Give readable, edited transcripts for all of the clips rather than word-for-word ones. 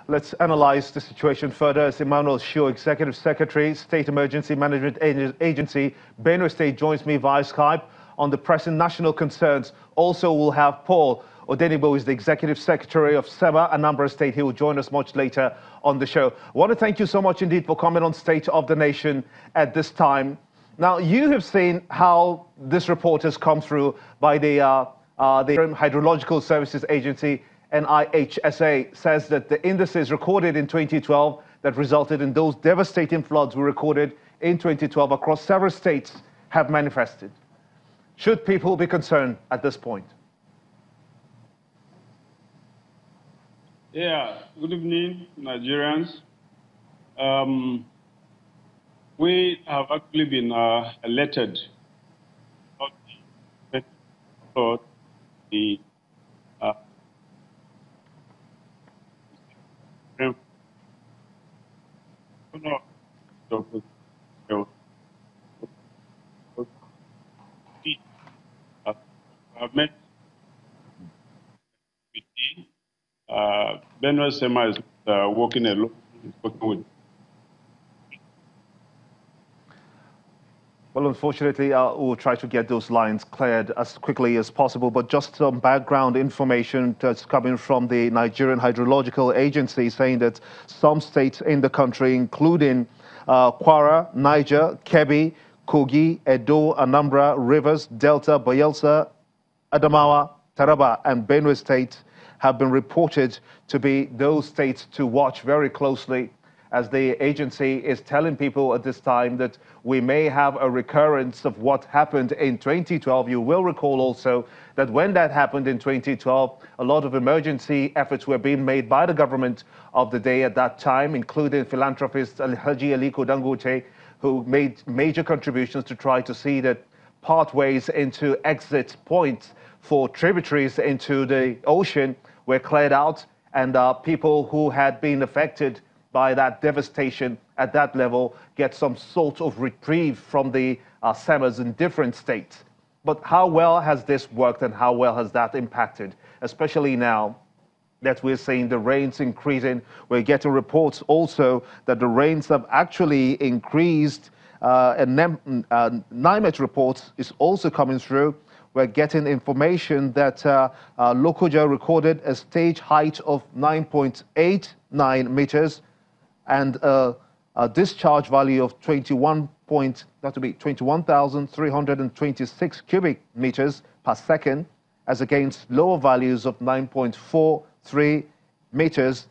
Let's analyze the situation further. As Emmanuel Shaw, Executive Secretary, State Emergency Management Agency, Benue State, joins me via Skype on the pressing national concerns. Also, we'll have Paul Odenigbo, who is the Executive Secretary of SEMA, Anambra State. He will join us much later on the show. I want to thank you so much indeed for coming on State of the Nation at this time. Now, you have seen how this report has come through by the Hydrological Services Agency, NIHSA, says that the indices recorded in 2012 that resulted in those devastating floods we recorded in 2012 across several states have manifested. Should people be concerned at this point? Yeah, good evening, Nigerians. We have actually been alerted about the Benue SEMA is working alone, working with. Well, unfortunately, we'll try to get those lines cleared as quickly as possible. But just some background information that's coming from the Nigerian Hydrological Agency, saying that some states in the country, including Kwara, Niger, Kebbi, Kogi, Edo, Anambra, Rivers, Delta, Bayelsa, Adamawa, Taraba, and Benue State, have been reported to be those states to watch very closely, as the agency is telling people at this time that we may have a recurrence of what happened in 2012. You will recall also that when that happened in 2012, a lot of emergency efforts were being made by the government of the day at that time, including philanthropist Haji Aliko Dangote, who made major contributions to try to see that pathways into exit points for tributaries into the ocean were cleared out, and people who had been affected by that devastation at that level get some sort of reprieve from the SEMAs in different states. But how well has this worked, and how well has that impacted, especially now that we're seeing the rains increasing? We're getting reports also that the rains have actually increased, and NIMET reports is also coming through. We're getting information that Lokoja recorded a stage height of 9.89 meters and a discharge value of 21,326 cubic meters per second, as against lower values of 9.43 meters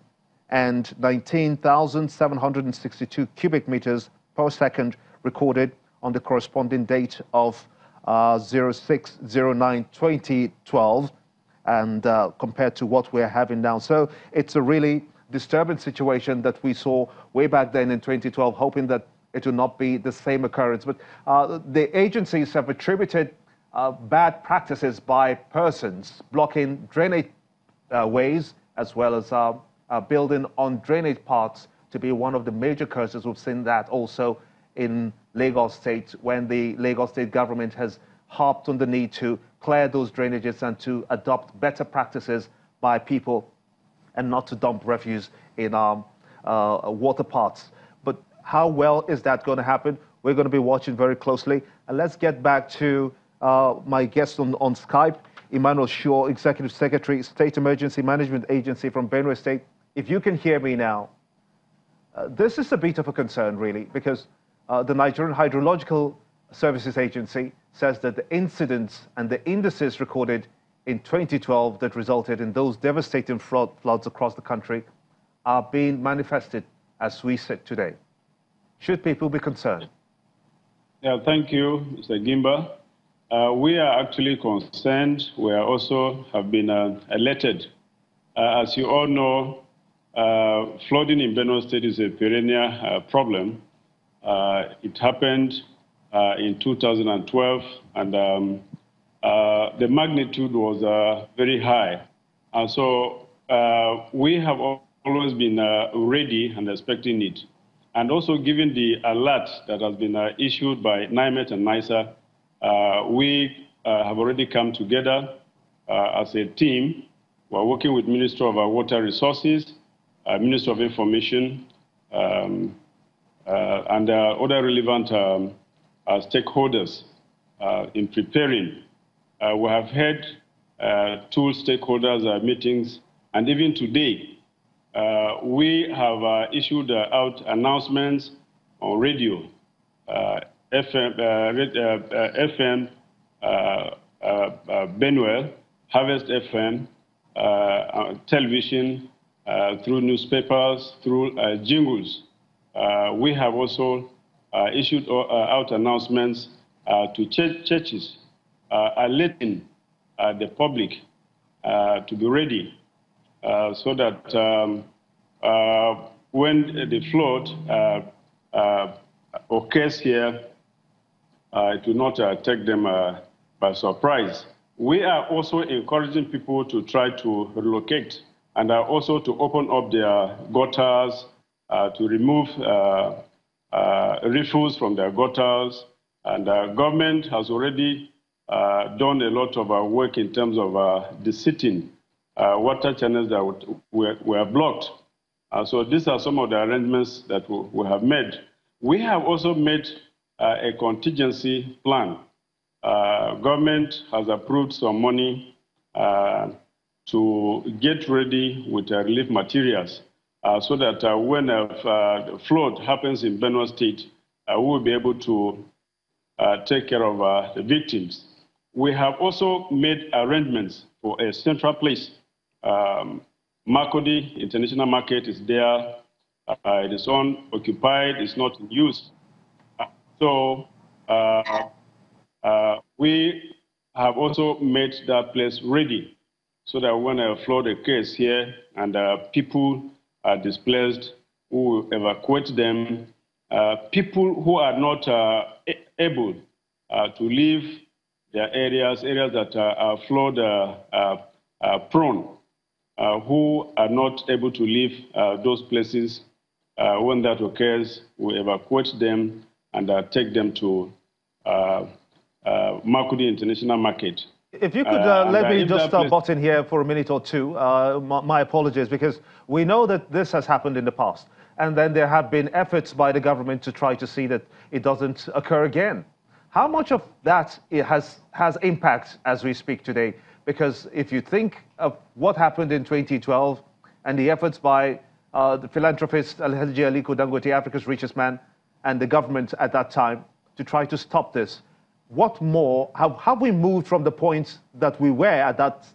and 19,762 cubic meters per second recorded on the corresponding date of 06/09/2012, and compared to what we're having now. So it's a really disturbing situation that we saw way back then in 2012, hoping that it will not be the same occurrence. But the agencies have attributed bad practices by persons blocking drainage ways, as well as building on drainage paths, to be one of the major causes. We've seen that also in Lagos State, when the Lagos State government has harped on the need to clear those drainages and to adopt better practices by people and not to dump refuse in water paths. But how well is that going to happen? We're going to be watching very closely. And let's get back to my guest on Skype, Emmanuel Shaw, Executive Secretary, State Emergency Management Agency from Benue State. If you can hear me now, this is a bit of a concern, really, because the Nigerian Hydrological Services Agency says that the incidents and the indices recorded in 2012 that resulted in those devastating floods across the country are being manifested as we sit today. Should people be concerned? Yeah, thank you, Mr. Gimba. We are actually concerned. We are also have been alerted. As you all know, flooding in Benue State is a perennial problem. It happened in 2012, and the magnitude was very high. And so we have always been ready and expecting it. And also, given the alert that has been issued by NIMET and NIHSA, we have already come together as a team. We're working with Ministry of Water Resources, Ministry of Information, and other relevant stakeholders in preparing. We have had 2 stakeholders meetings, and even today, we have issued out announcements on radio, FM, Benwell, Harvest FM, television, through newspapers, through jingles. We have also issued out announcements to churches, alerting the public to be ready so that when the flood occurs here, it will not take them by surprise. We are also encouraging people to try to relocate and also to open up their gutters, to remove refuse from their gutters. And the government has already done a lot of work in terms of deseating water channels that were blocked. So these are some of the arrangements that we have made. We have also made a contingency plan. Government has approved some money to get ready with relief materials so that when a flood happens in Benue State, we will be able to take care of the victims. We have also made arrangements for a central place. Makurdi International Market is there. It is unoccupied, it's not in use. So we have also made that place ready so that when a flood occurs here and people are displaced, we will evacuate them. People who are not able to leave their areas that are flood prone, who are not able to leave those places, when that occurs, we evacuate them and take them to Makurdi International Market. If you could let me just butt in here for a minute or two. My apologies, because we know that this has happened in the past. And then there have been efforts by the government to try to see that it doesn't occur again. How much of that has impact as we speak today? Because if you think of what happened in 2012 and the efforts by the philanthropist Alhaji Aliko Dangote, Africa's richest man, and the government at that time to try to stop this, what more have we moved from the point that we were at that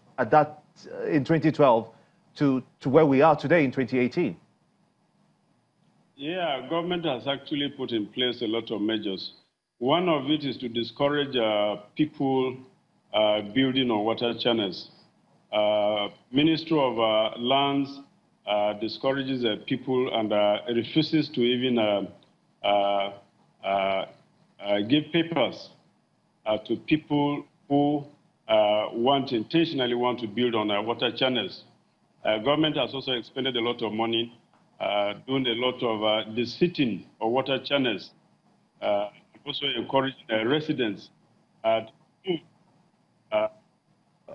in 2012 to where we are today in 2018? Yeah, government has actually put in place a lot of measures. One of it is to discourage people building on water channels. Ministry of Lands discourages people and refuses to even give papers to people who intentionally want to build on water channels. Government has also expended a lot of money doing a lot of deseating of water channels. Also encouraging residents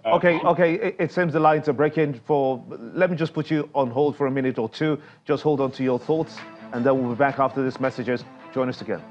Okay, it seems the lines are breaking. Let me just put you on hold for a minute or two. Just hold on to your thoughts, and then we'll be back after these messages. Join us again.